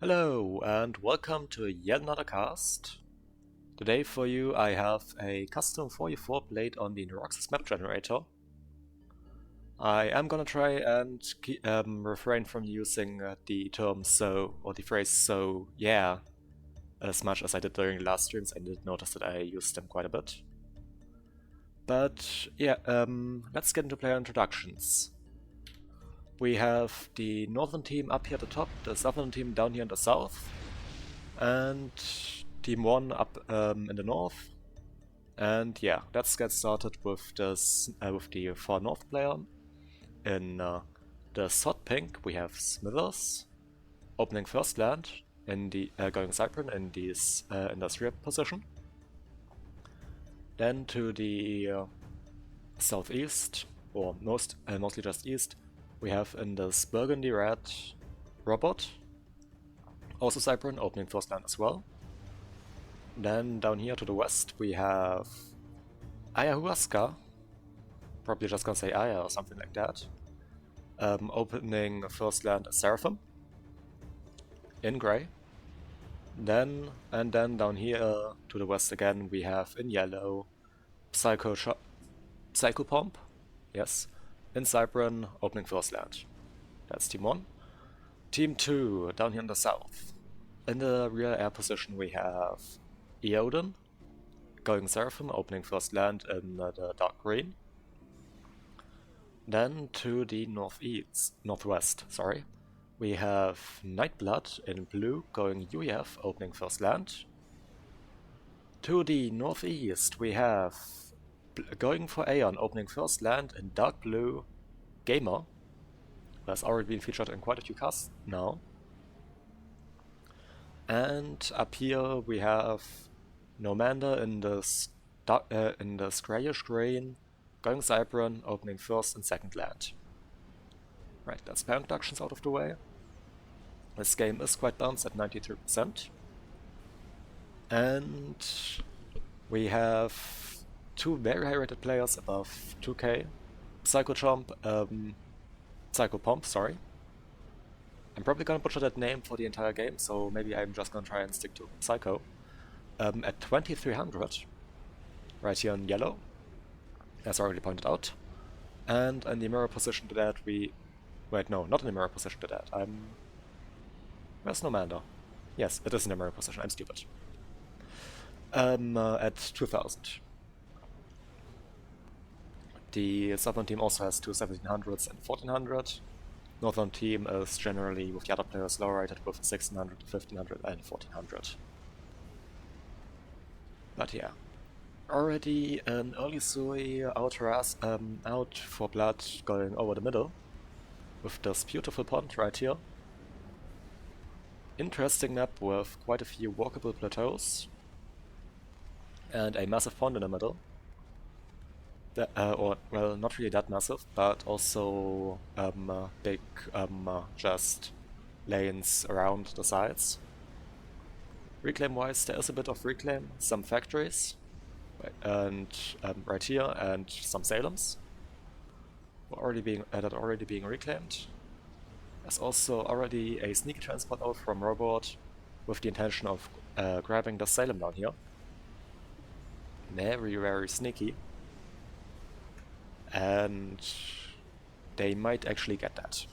Hello and welcome to yet another cast. Today for you I have a custom 4u4 played on the Neurox's map generator. I am gonna try and refrain from using the term so or the phrase so yeah as much as I did during the last streams. I did notice that I used them quite a bit. But yeah, let's get into player introductions. We have the northern team up here at the top, the southern team down here in the south, and Team 1 up in the north. And yeah, let's get started with this with the far north player. In the sod pink we have Smithers opening first land in the going Cypern in this industrial position. Then to the southeast, or mostly just east, we have in this burgundy red Robot, also Cypern, opening first land as well. Then down here to the west we have Ayahuasca, probably just gonna say Aya or something like that, opening first land as Seraphim in grey. Then down here to the west again we have in yellow Psychopomp, yes, in Cypern, opening first land. That's Team 1. Team 2, down here in the south. In the rear air position we have Eoden, going Seraphim, opening first land in the dark green. Then to the northwest, we have Nightblood in blue, going UEF, opening first land. To the northeast we have going for Aeon, opening first land in dark blue, Gamer, who has already been featured in quite a few casts now. And up here we have Nomander in this grayish green, going Cypern, opening first and second land. Right, that's player introductions out of the way. This game is quite balanced at 93%. And we have two very high rated players above 2k. Psychopomp, sorry. I'm probably gonna butcher that name for the entire game, so maybe I'm just gonna try and stick to Psycho. At 2300, right here in yellow, as already pointed out. And in the mirror position to that wait, no, not in the mirror position to that. Where's Nomander? Yes, it is in the mirror position, I'm stupid. At 2000. The southern team also has two 1700s and 1400. Northern team is generally, with the other players, lower rated with 1600, 1500 and 1400. But yeah. Already an early Sui out for blood going over the middle, with this beautiful pond right here. Interesting map with quite a few walkable plateaus, and a massive pond in the middle. Well, not really that massive, but also big just lanes around the sides. Reclaim-wise, there is a bit of reclaim, some factories, and right here, and some Salems that are already being reclaimed. There's also already a sneaky transport out from Robot with the intention of grabbing the Salem down here. Very, very sneaky. And they might actually get that.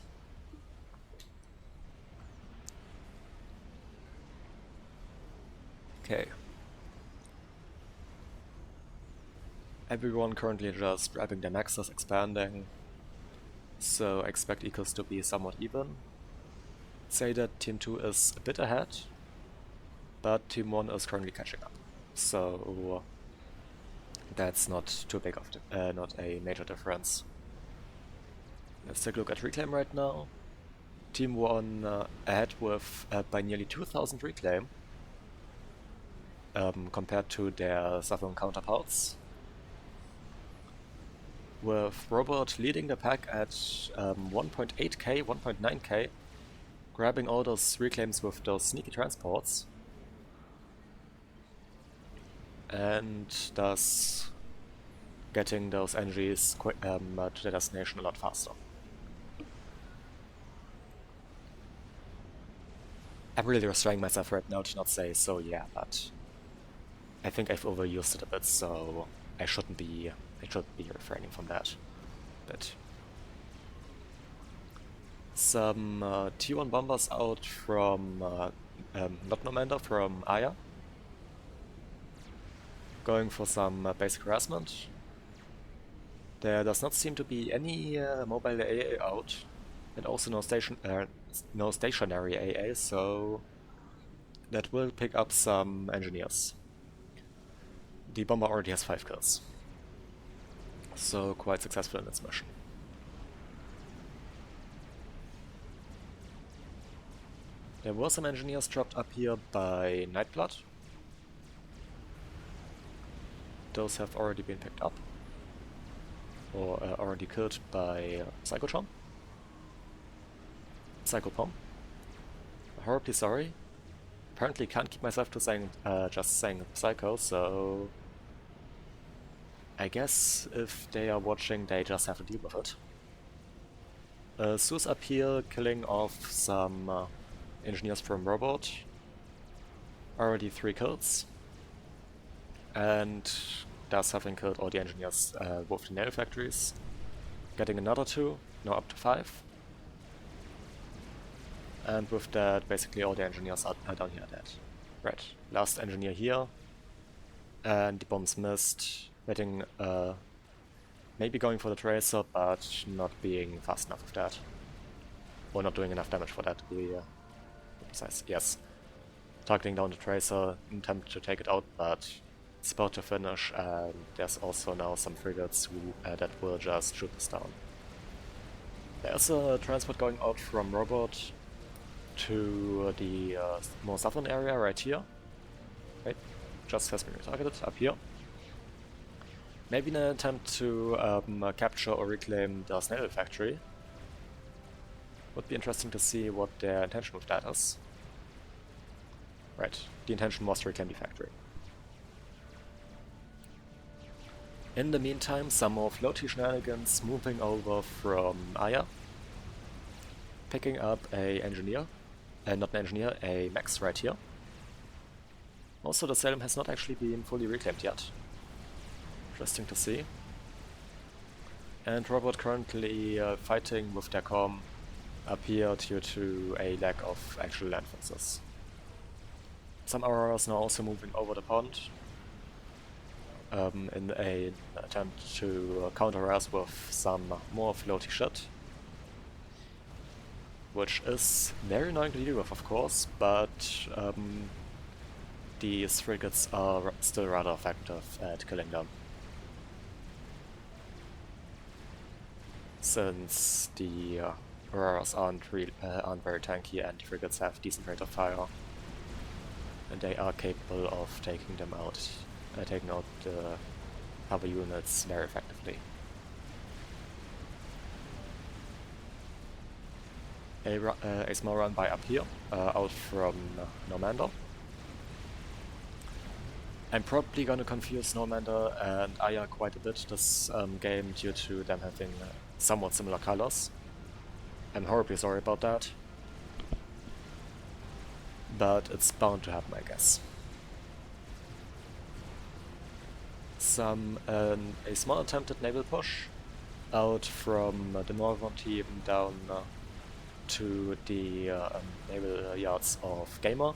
Okay. Everyone currently just grabbing their maxes, expanding, so expect equals to be somewhat even. Say that Team 2 is a bit ahead, but Team 1 is currently catching up, so that's not too big of not a major difference. Let's take a look at reclaim right now. Team 1 ahead with by nearly 2000 reclaim compared to their southern counterparts, with Robot leading the pack at 1.8k, 1.9k, grabbing all those reclaims with those sneaky transports, and thus getting those energies to their destination a lot faster. I'm really restraining myself right now to not say so yeah, but I think I've overused it a bit, so I should be refraining from that. But some T1 bombers out from not Nomanda, from Aya, going for some basic harassment. There does not seem to be any mobile AA out, and also no stationary AA, so that will pick up some engineers. The bomber already has 5 kills, so quite successful in its mission. There were some engineers dropped up here by Nightblood. Those have already been picked up, or already killed by Psychopom. Horribly sorry. Apparently can't keep myself to saying just saying Psycho, so I guess if they are watching, they just have to deal with it. Sue's up here killing off some engineers from Robot. Already 3 kills. And does having killed all the engineers with the nail factories. Getting another 2, now up to 5. And with that, basically all the engineers are down here dead. Right, last engineer here. And the bombs missed. Getting, maybe going for the tracer, but not being fast enough with that. Or not doing enough damage for that to be precise. Yes. Targeting down the tracer, attempt to take it out, but it's about to finish, and there's also now some frigates who, that will just shoot this down. There's a transport going out from Robot to the more southern area right here. Wait, just has been retargeted up here. Maybe in an attempt to capture or reclaim the snail factory. Would be interesting to see what their intention with that is. Right, the intention was to reclaim the factory. In the meantime, some more floaty shenanigans moving over from Aya. Picking up a engineer, not an engineer, a Max right here. Also, the Salem has not actually been fully reclaimed yet. Interesting to see. And Robot currently fighting with their comm up here due to a lack of actual land forces. Some Auroras now also moving over the pond in an attempt to counter us with some more floaty shit. Which is very annoying to deal with, of course, but these frigates are still rather effective at killing them. Since the Auroras aren't very tanky and the frigates have decent rate of fire, and they are capable of taking them out, taking out the hover units very effectively. A small run by up here, out from Normander. I'm probably gonna confuse Normander and Aya quite a bit this game due to them having somewhat similar colors. I'm horribly sorry about that. But it's bound to happen, I guess. A small attempt at naval push out from the northern team down to the naval yards of Gamer,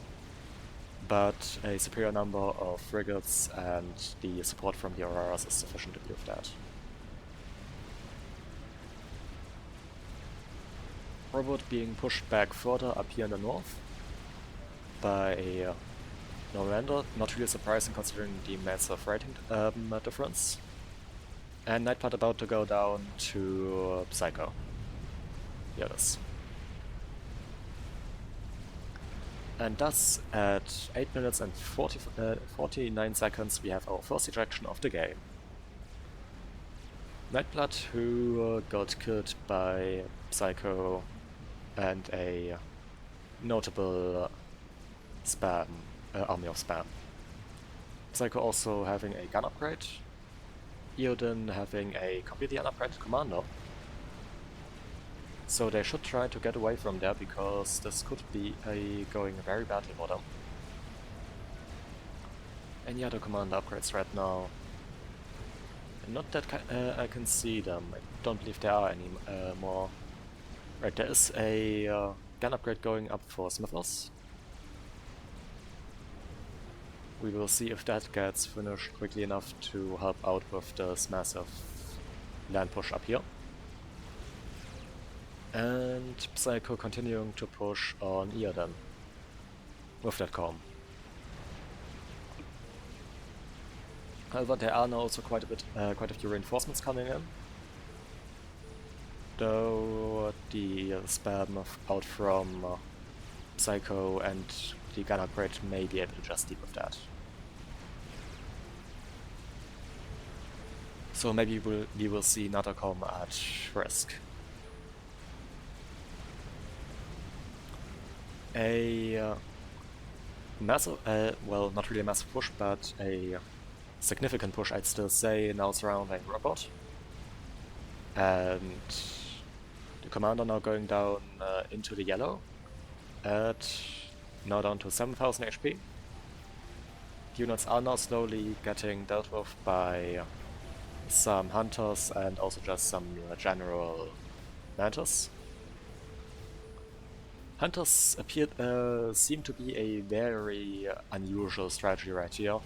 but a superior number of frigates and the support from the Auroras is sufficient to deal with that. Robot being pushed back further up here in the north by Normander, not really surprising considering the massive rating difference. And Nightblood about to go down to Psycho. Here it is. And thus, at 8 minutes and 49 seconds, we have our first ejection of the game. Nightblood, who got killed by Psycho and a notable army of spam. Psycho also having a gun upgrade, Eodin having a completely unupgraded commander. So they should try to get away from there, because this could be going very badly for them. Any other commander upgrades right now? Not that I can see them. I don't believe there are any more. Right, there is a gun upgrade going up for Smithers. We will see if that gets finished quickly enough to help out with this massive land push up here. And Psycho continuing to push on Eoden with that calm. However, there are now also quite a few reinforcements coming in. Though the spam out from Psycho and the gun upgrade may be able to just deal with that. So maybe we will see another calm at risk. A massive, well, not really a massive push, but a significant push, I'd still say, now surrounding Robot. And the commander now going down into the yellow now down to 7000 HP. Units are now slowly getting dealt with by some hunters and also just some general mantis. Hunters seem to be a very unusual strategy right here,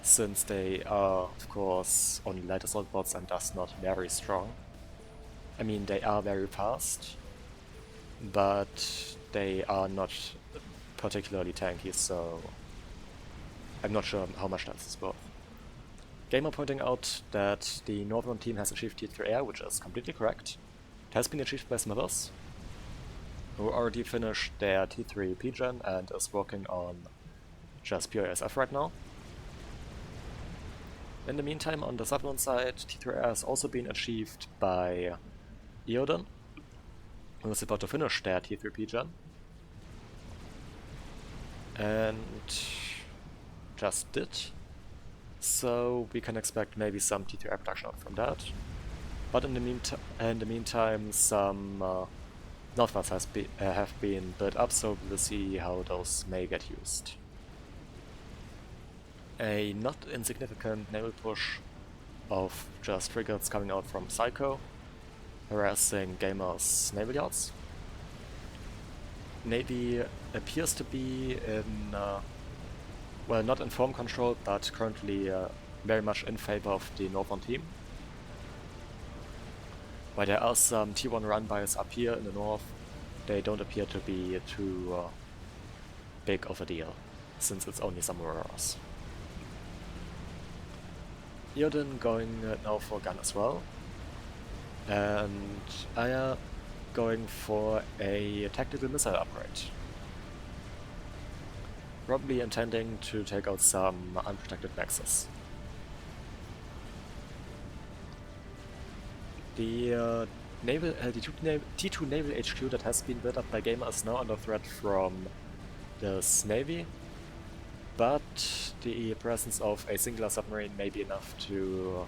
since they are, of course, only light assault bots and thus not very strong. I mean, they are very fast, but they are not particularly tanky, so I'm not sure how much that is worth. Gamer pointing out that the Northern team has achieved Tier 3 Air, which is completely correct. It has been achieved by Smithers, who already finished their T3 P-Gen and is working on just pure SF right now. In the meantime, on the Southern side, T3 Air has also been achieved by Eoden, who is about to finish their T3 P-Gen. And just did. So we can expect maybe some T3 Air production out from that. But in the meantime, some Northwards have been built up, so we'll see how those may get used. A not insignificant naval push of just frigates coming out from Psycho, harassing Gamer's naval yards. Navy appears to be in, well, not in form control, but currently very much in favor of the Northern team. While there are some T1 run-bys up here in the north, they don't appear to be too big of a deal, since it's only some Auroras. Eoden going now for a gun as well, and Aya going for a tactical missile upgrade. Probably intending to take out some unprotected nexus. The T2 naval HQ that has been built up by Gamer is now under threat from this navy, but the presence of a singular submarine may be enough to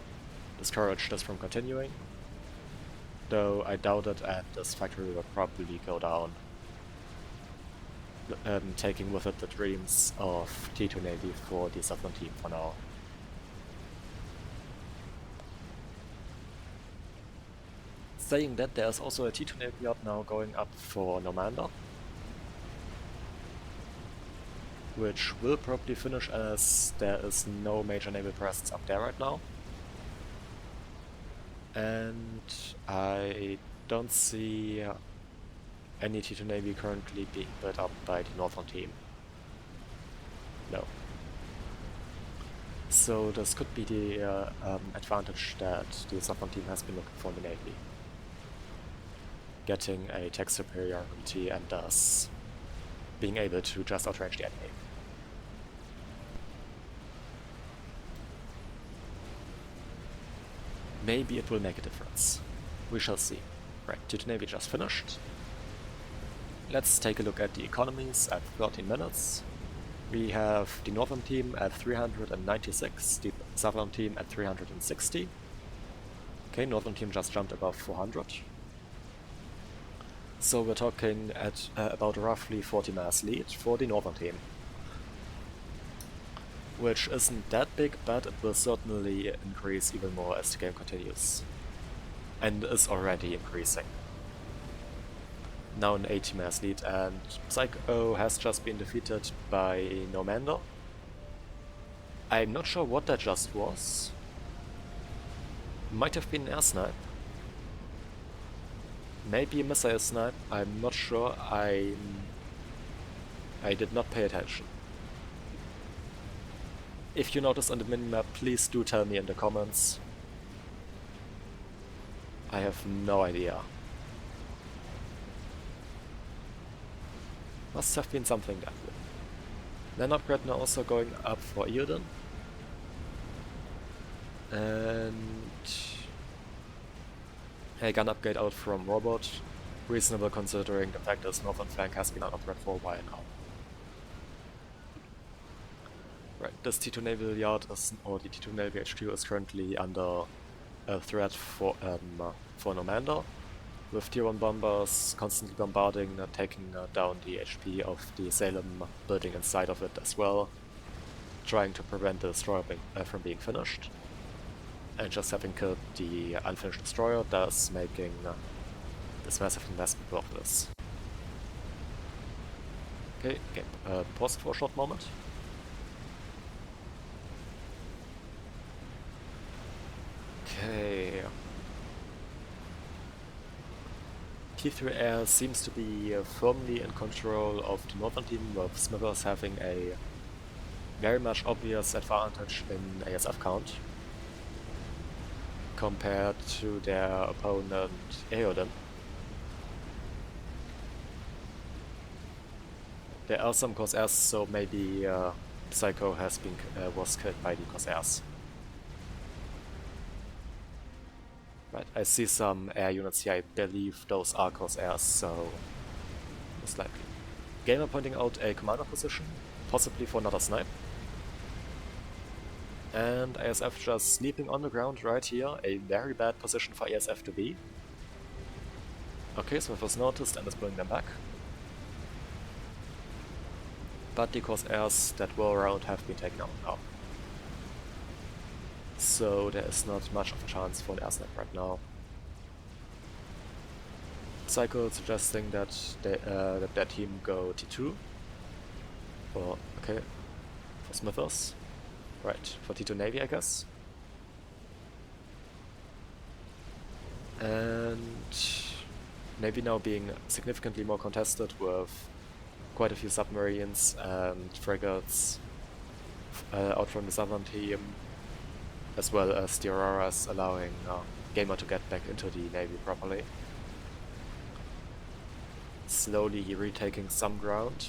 discourage this from continuing, though I doubt it, and this factory will probably go down, taking with it the dreams of T2 Navy for the Southern team for now. Saying that, there's also a T2 Navy yard now going up for Normander, which will probably finish as there is no major naval presence up there right now. And I don't see any T2 Navy currently being built up by the Northern team. No. So this could be the advantage that the Southern team has been looking for in the Navy. Getting a tech superiority and thus being able to just outrange the enemy. Maybe it will make a difference. We shall see. Right, T2 Navy just finished. Let's take a look at the economies at 13 minutes. We have the Northern team at 396, the Southern team at 360. Okay, Northern team just jumped above 400. So we're talking at about roughly 40 mass lead for the northern team. Which isn't that big, but it will certainly increase even more as the game continues. And is already increasing. Now an 80 mass lead, and Psycho has just been defeated by Nomander. I'm not sure what that just was. Might have been an air snipe. Maybe a missile snipe, I'm not sure. I did not pay attention. If you notice on the minimap, please do tell me in the comments. I have no idea. Must have been something that way. Then upgrade now also going up for Eoden. And a gun upgrade out from Robot. Reasonable considering the fact that this northern flank has been on upgrade for a while now. Right, this T2 Naval Yard is, or the T2 Navy HQ is currently under threat for Nomander, with Tier 1 bombers constantly bombarding, taking down the HP of the Salem building inside of it as well, trying to prevent the destroyer from being finished. And just having killed the unfinished destroyer, thus making this massive investment worthless. Okay, pause for a short moment. Okay. T3 Air seems to be firmly in control of the northern team, with Smithers having a very much obvious advantage in ASF count compared to their opponent Eoden. There are some Corsairs, so maybe Psycho was killed by the Corsairs. Right, I see some air units here. I believe those are Corsairs, so most likely. Gamer pointing out a commander position, possibly for another snipe. And ASF just sleeping on the ground right here, a very bad position for ASF to be. Okay, so it was noticed and is pulling them back. But the Corsairs that were around have been taken out now. So there is not much of a chance for an air snipe right now. Psycho suggesting that their team go T2. Or, okay, for Smithers. Right, for T2 Navy, I guess. And Navy now being significantly more contested with quite a few submarines and frigates out from the southern team, as well as the Auroras, allowing Gamer to get back into the Navy properly. Slowly retaking some ground.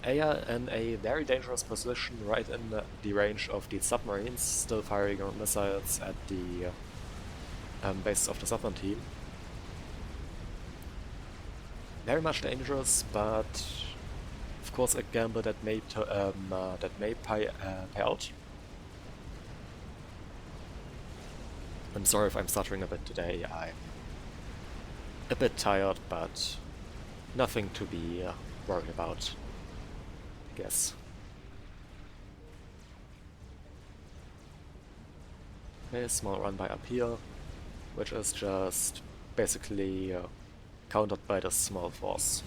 Aya in a very dangerous position right in the range of the submarines, still firing missiles at the base of the southern team. Very much dangerous, but of course a gamble that may pay out. I'm sorry if I'm stuttering a bit today. I'm a bit tired, but nothing to be worried about, I guess. Okay, small run by up here, which is just basically countered by this small force.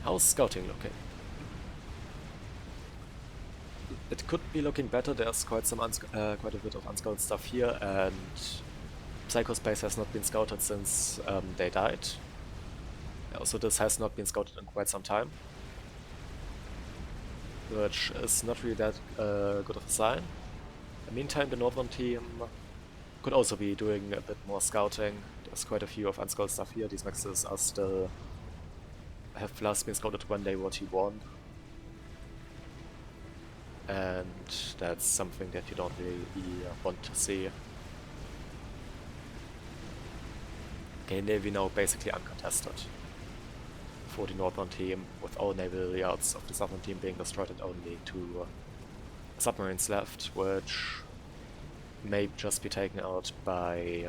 How's scouting looking? It could be looking better. There's quite a bit of unscouted stuff here, and Psycho's base has not been scouted since they died. Also, this has not been scouted in quite some time, which is not really that good of a sign. In the meantime, the northern team could also be doing a bit more scouting. There's quite a few of unscouted stuff here. These maxes are still have last been scouted when they were T1. And that's something that you don't really want to see. Okay, Navy now basically uncontested for the northern team, with all naval yards of the southern team being destroyed and only 2 submarines left, which may just be taken out by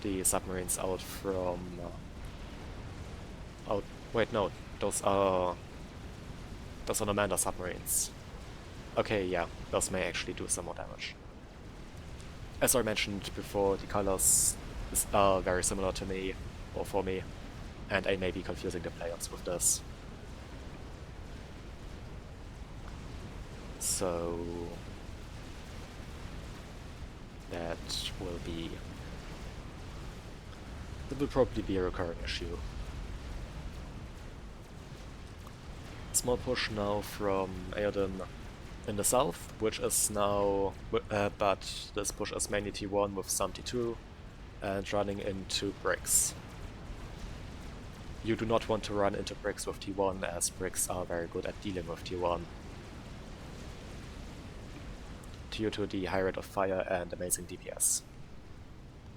the submarines out from... out... Wait, no. Those are Nomanda submarines. Okay, yeah. Those may actually do some more damage. As I mentioned before, the colors are very similar to me, or for me, and I may be confusing the players with this. So... that will probably be a recurring issue. Small push now from Aeodon in the south, which is now, but this push is mainly T1 with some T2 and running into bricks. You do not want to run into bricks with T1, as bricks are very good at dealing with T1. Due to the high rate of fire and amazing DPS.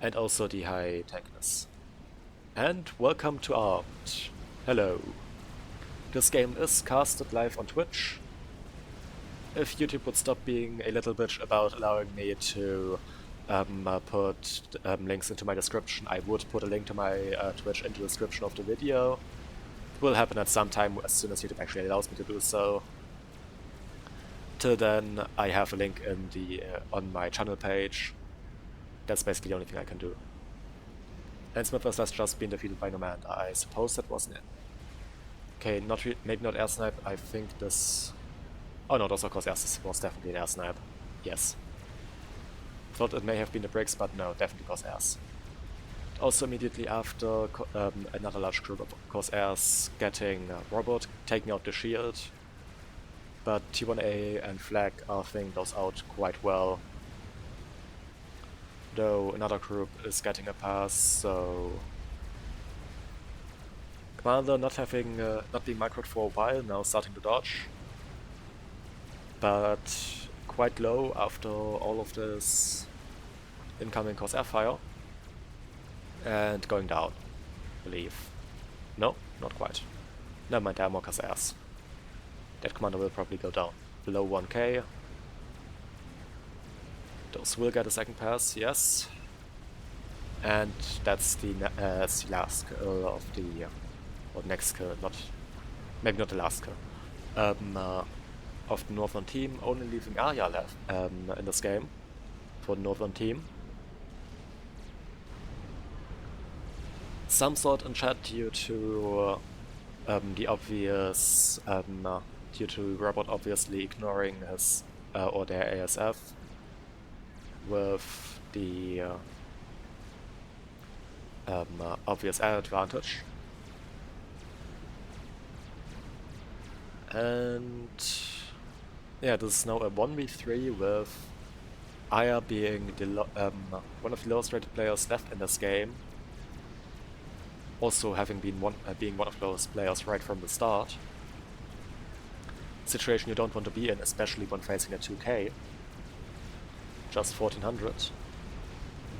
And also the high tankness. And welcome to Art. Hello. This game is casted live on Twitch. If YouTube would stop being a little bitch about allowing me to put links into my description, I would put a link to my Twitch into the description of the video. It will happen at some time as soon as YouTube actually allows me to do so. Till then, I have a link in the on my channel page. That's basically the only thing I can do. And Smithers has just been defeated by Nomanda. I suppose that wasn't it. Okay, maybe not air snipe. I think this... Oh no, those of course this was definitely an air snipe. Yes. Thought it may have been the bricks, but no, definitely Corsairs. Also immediately after, another large group of Corsairs getting Robot, taking out the shield. But T1A and Flag are thinning those out quite well. Though another group is getting a pass, so... Commander not being microed for a while, now starting to dodge. But quite low after all of this incoming Corsair fire. And going down, I believe. No, not quite. Never mind, there are more Corsairs. That commander will probably go down. Below 1k. Those will get a second pass, yes. And that's the last kill of the... or next kill, maybe not the last kill. Of the Northern team, only leaving Arya left in this game. For the Northern team. Some thought in chat due to the obvious... due to Robot obviously ignoring his or their ASF with the obvious air advantage. And yeah, this is now a 1v3 with Aya being the one of the lowest rated players left in this game. Also having been being one of those players right from the start. Situation you don't want to be in, especially when facing a 2k. Just 1400.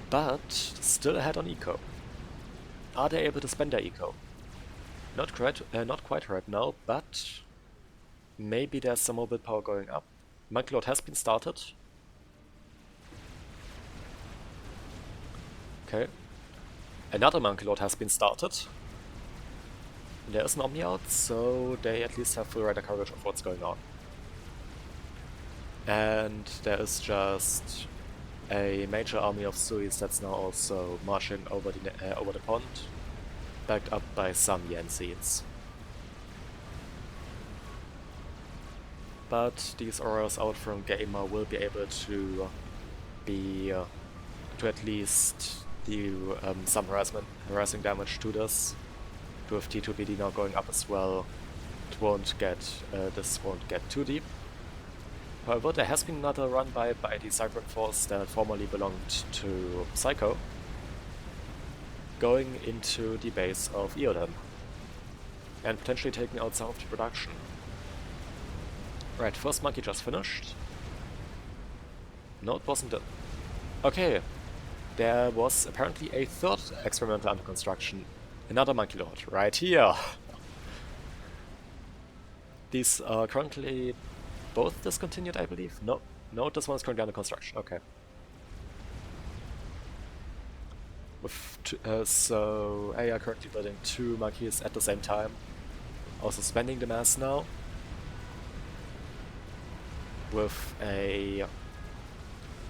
But still ahead on eco. Are they able to spend their eco? Not quite right now, but maybe there's some more willpower going up. Monkey Lord has been started. Okay. Another Monkey Lord has been started. There is an Omni out, so they at least have full rider coverage of what's going on. And there is just a major army of Suis that's now also marching over the pond, backed up by some Yen seeds. But these auras out from Gamer will be able to at least do some harassing damage to this. With T2BD now going up as well, this won't get too deep. However, there has been another run by the Cyber Force that formerly belonged to Psycho, going into the base of Eodon, and potentially taking out some of the production. Right, first monkey just finished. No, it wasn't it. Okay, there was apparently a third experimental under construction. Another Monkey Lord, right here! These are currently both discontinued, I believe? No, this one is currently under construction, okay. So I are currently building 2 monkeys at the same time. Also spending the mass now. With a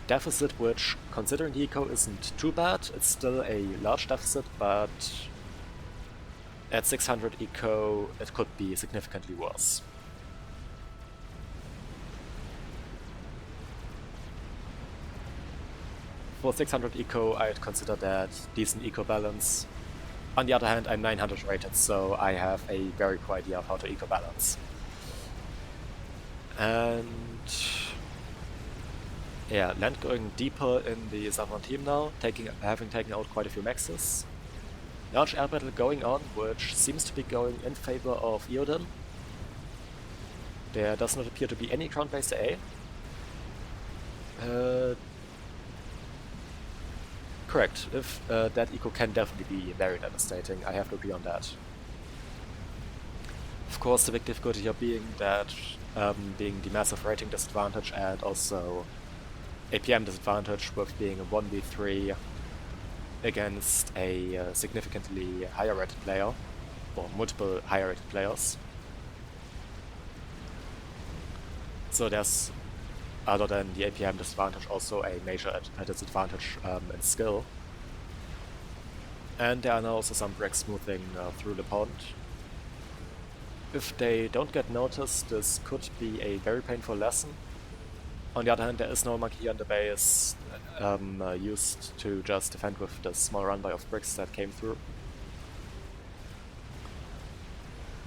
deficit which, considering the eco, isn't too bad. It's still a large deficit, but at 600 eco it could be significantly worse. For 600 eco, I'd consider that decent eco balance. On the other hand, I'm 900 rated, so I have a very poor idea of how to eco balance. And yeah, Land going deeper in the Southern team now, having taken out quite a few maxes. Large air battle going on, which seems to be going in favor of Eoden. There does not appear to be any ground-based AA. Correct, if that eco can definitely be very devastating, I have to agree on that. Of course, the big difficulty here being the massive rating disadvantage and also APM disadvantage with being a 1v3 against a significantly higher rated player, or multiple higher rated players. So there's, other than the APM disadvantage, also a major disadvantage in skill. And there are now also some bricks smoothing through the pond. If they don't get noticed, this could be a very painful lesson. On the other hand, there is no monkey here on the base used to just defend with the small runby of bricks that came through.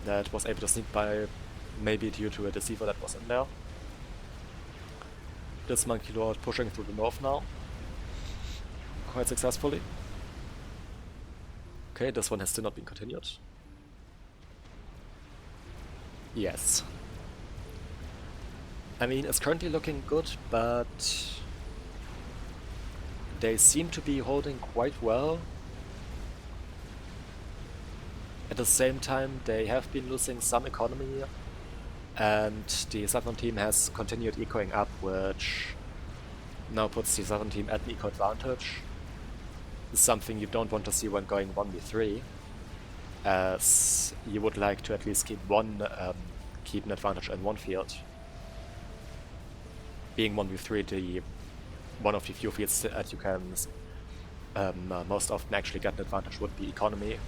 That was able to sneak by, maybe due to a deceiver that was in there. This monkey lord pushing through the north now, quite successfully. Okay, this one has still not been continued. Yes. I mean, it's currently looking good, but they seem to be holding quite well. At the same time, they have been losing some economy, and the Southern team has continued ecoing up, which now puts the Southern team at the eco advantage. It's something you don't want to see when going 1v3, as you would like to at least keep an advantage in one field. Being 1v3, one of the few fields that you can most often actually get an advantage would be economy.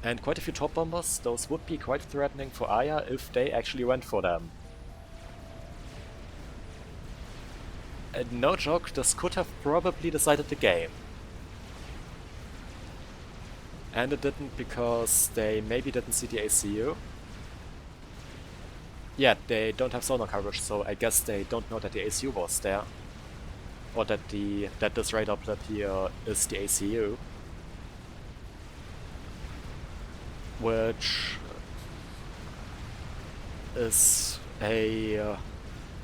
And quite a few top bombers, those would be quite threatening for Aya if they actually went for them. And no joke, this could have probably decided the game. And it didn't, because they maybe didn't see the ACU. Yeah, they don't have sonar coverage, so I guess they don't know that the ACU was there. Or that this radar plate here is the ACU. Which is a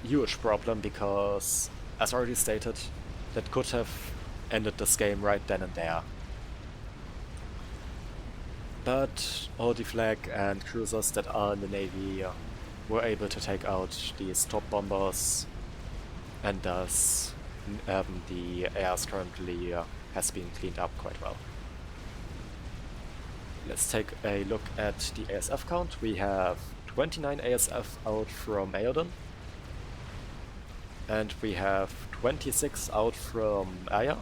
huge problem, because, as already stated, that could have ended this game right then and there. But all the flag and cruisers that are in the Navy were able to take out these top bombers, and thus the AS currently has been cleaned up quite well. Let's take a look at the ASF count. We have 29 ASF out from Eoden, and we have 26 out from Aya.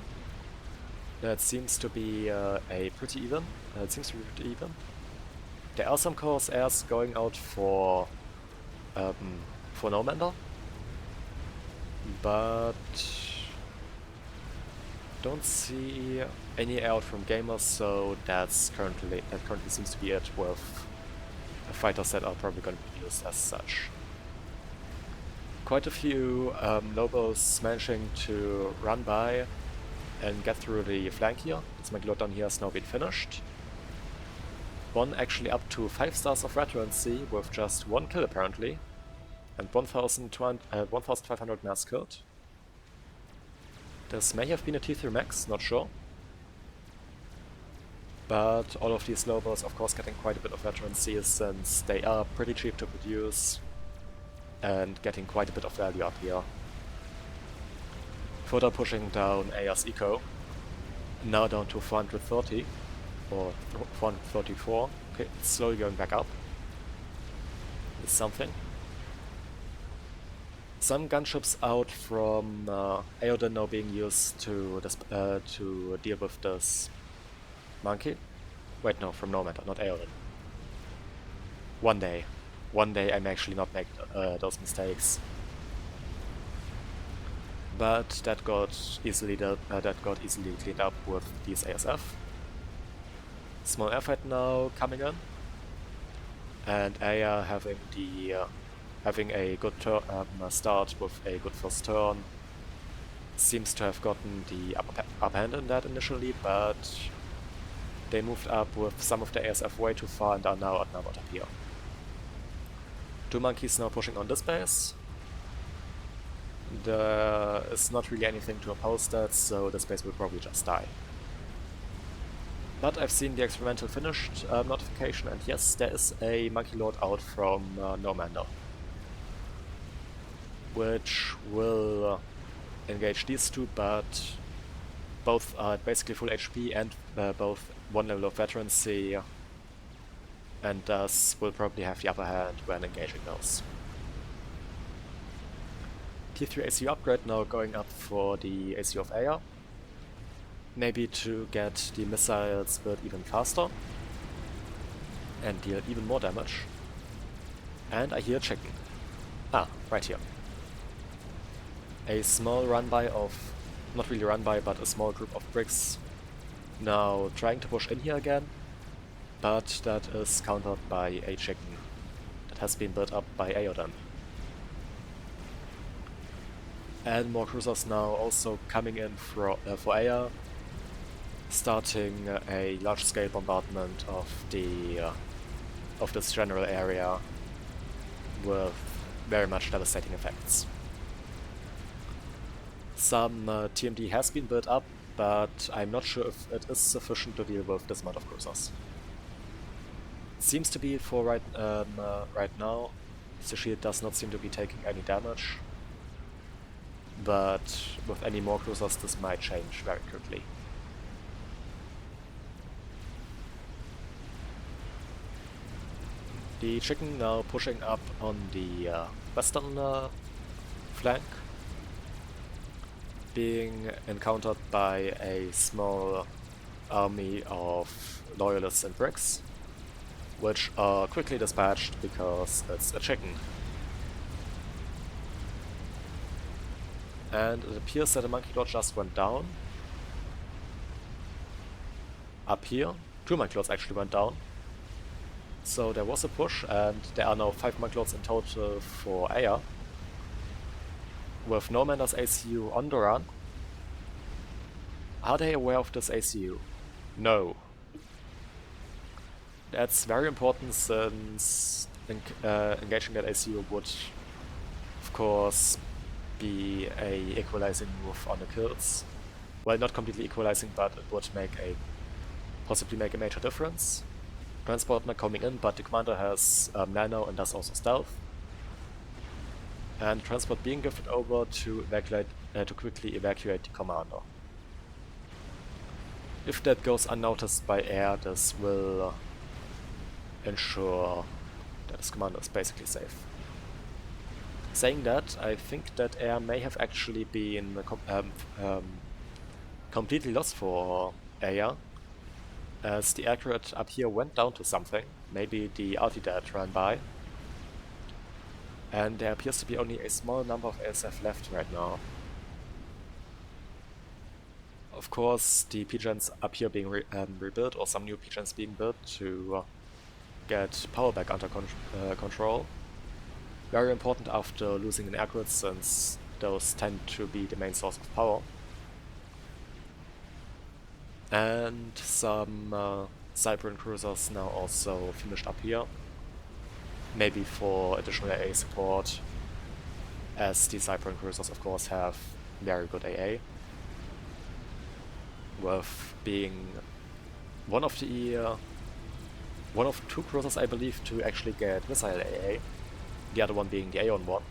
That seems to be pretty even. It seems to be pretty even. There are some Chaos Airs going out for Nomander, but don't see any air out from Gamers, so that currently seems to be it, with fighters that are probably going to be used as such. Quite a few Lobos managing to run by and get through the flank here. This Megalod down here has now been finished. One actually up to 5 stars of veterancy with just 1 kill apparently, and 1,500 mass killed. This may have been a T3 max, not sure. But all of these Lobos of course getting quite a bit of veterancy, since they are pretty cheap to produce and getting quite a bit of value up here. Further pushing down AS Eco. now down to 430 or 434. Okay, it's slowly going back up. It's something. Some gunships out from Aoden now being used to deal with this monkey. Wait, no, from Normandy, not Aoden. One day I may actually not make those mistakes. But that got easily cleaned up with these ASF. Small airfight now coming in, and Aya having a good start with a good first turn. Seems to have gotten the upper hand in that initially, but they moved up with some of the ASF way too far and are now outnumbered up here. Two monkeys now pushing on this base. There is not really anything to oppose that, so this base will probably just die. But I've seen the experimental finished notification, and yes, there is a monkey lord out from Normandy, which will engage these two, but both are at basically full HP and both one level of veterancy, and thus will probably have the upper hand when engaging those. Tier 3 ACU upgrade now going up for the ACU of Aya. Maybe to get the missiles built even faster and deal even more damage. And I hear chicken. Ah, right here. A small run-by of, not really run-by, but a small group of bricks now trying to push in here again, but that is countered by a chicken that has been built up by Aoden. And more cruisers now also coming in for Aya, starting a large-scale bombardment of this general area with very much devastating effects. Some TMD has been built up, but I'm not sure if it is sufficient to deal with this amount of cruisers. Seems to be for right now. The shield does not seem to be taking any damage, but with any more cruisers this might change very quickly. The chicken now pushing up on the western flank, being encountered by a small army of loyalists and bricks, which are quickly dispatched because it's a chicken. And it appears that the monkey lord just went down. Up here, two monkey lords actually went down. So there was a push, and there are now 5 monkey lords in total for Aya, with Normander's ACU on the run. Are they aware of this ACU? No. That's very important, since engaging that ACU would, of course, be a equalizing move on the kills. Well, not completely equalizing, but it would possibly make a major difference. Transport not coming in, but the commander has nano and does also stealth. And transport being gifted over to quickly evacuate the commander. If that goes unnoticed by air, this will ensure that his commander is basically safe. Saying that, I think that air may have actually been completely lost for Aya, as the accurate up here went down to something, maybe the Altidat ran by, and there appears to be only a small number of ASF left right now. Of course, the P-gens up here being rebuilt, or some new P-gens being built to get power back under control. Very important after losing an accurate, since those tend to be the main source of power. And some Cyprian cruisers now also finished up here, maybe for additional AA support, as the Cyprian cruisers of course have very good AA, with being one of 2 cruisers I believe to actually get missile AA, the other one being the Aeon one,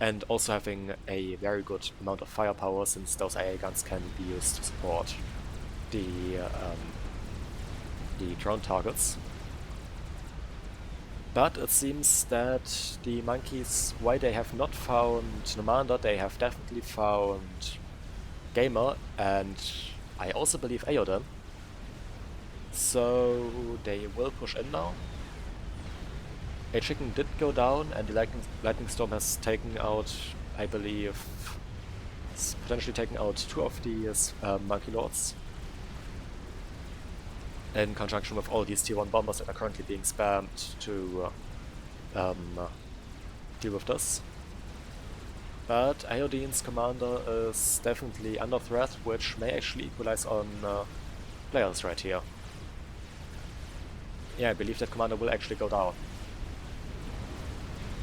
and also having a very good amount of firepower, since those AA guns can be used to support the drone targets. But it seems that the monkeys, why they have not found Nomander, they have definitely found Gamer, and I also believe Aeodon. So they will push in now. A chicken did go down, and the lightning storm has taken out, I believe, potentially taken out 2 of these monkey lords. In conjunction with all these tier 1 bombers that are currently being spammed to deal with this. But Iodine's commander is definitely under threat, which may actually equalize on players right here. Yeah, I believe that commander will actually go down.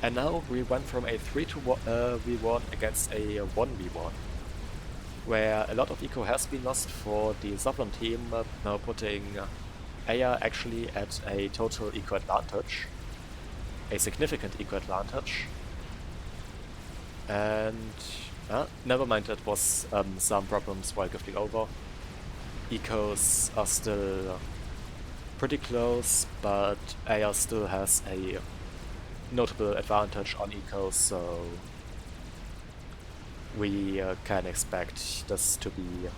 And now we went from a 3-1 against a 1v1, where a lot of eco has been lost for the Southern team, now putting Aya actually at a total eco advantage, a significant eco advantage. And never mind, it was some problems while gifting over. Ecos are still pretty close, but Aya still has a notable advantage on ecos, so we can expect this to be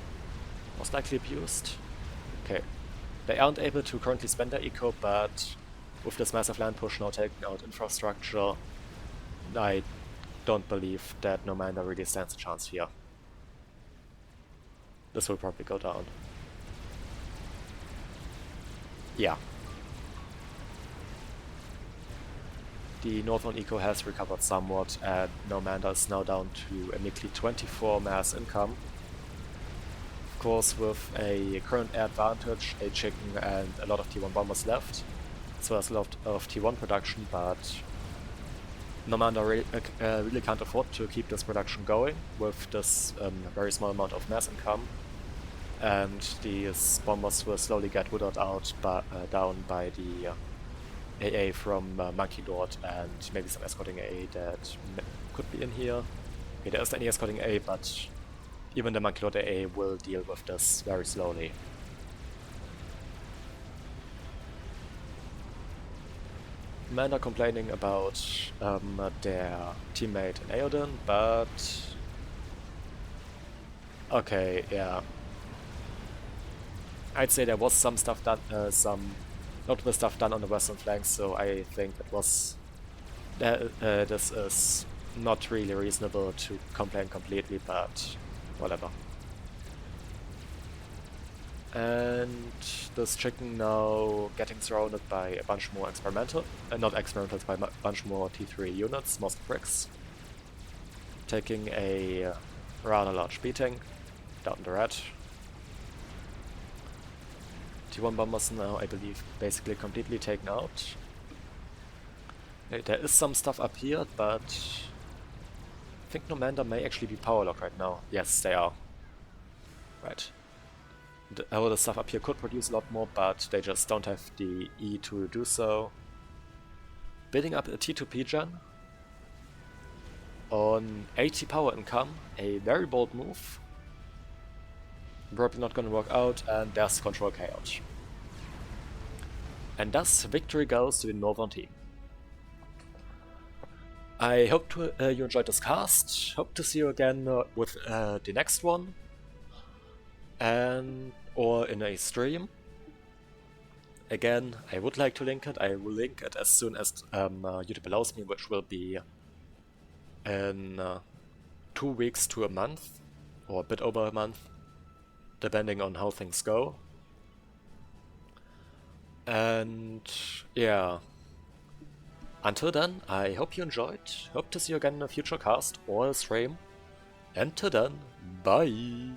most likely abused. Okay, they aren't able to currently spend their eco, but with this massive land push now taking out infrastructure, I don't believe that Nomander really stands a chance here. This will probably go down. Yeah. The Northern eco has recovered somewhat, and Nomander is now down to a meekly 24 mass income. Of course, with a current air advantage, a chicken and a lot of T1 bombers left, as well as a lot of T1 production, but Nomander really can't afford to keep this production going with this very small amount of mass income, and these bombers will slowly get withered out down by the AA from Monkey Lord and maybe some escorting AA that could be in here. Okay, there isn't any escorting AA, but even the Monkey Lord AA will deal with this very slowly. Men are complaining about their teammate in Aeodon, but okay, yeah. I'd say there was some stuff done, some notable stuff done on the western flank, so I think it was this is not really reasonable to complain completely, but whatever. And this chicken now getting surrounded by a bunch more not experimentals, by a bunch more T3 units, most bricks. Taking a rather large beating down the red. T1 bombers now, I believe, basically completely taken out. There is some stuff up here, but I think Nomander may actually be power locked right now. Yes, they are. Right. All the stuff up here could produce a lot more, but they just don't have the E to do so. Building up a T2P gen on 80 power income, a very bold move. Probably not gonna work out, and there's control chaos. And thus, victory goes to the Northern team. I hope you enjoyed this cast. Hope to see you again with the next one, or in a stream. Again, I would like to link it. I will link it as soon as YouTube allows me, which will be in 2 weeks to a month, or a bit over a month, depending on how things go. And yeah, until then, I hope you enjoyed. Hope to see you again in a future cast or a stream. And till then, bye!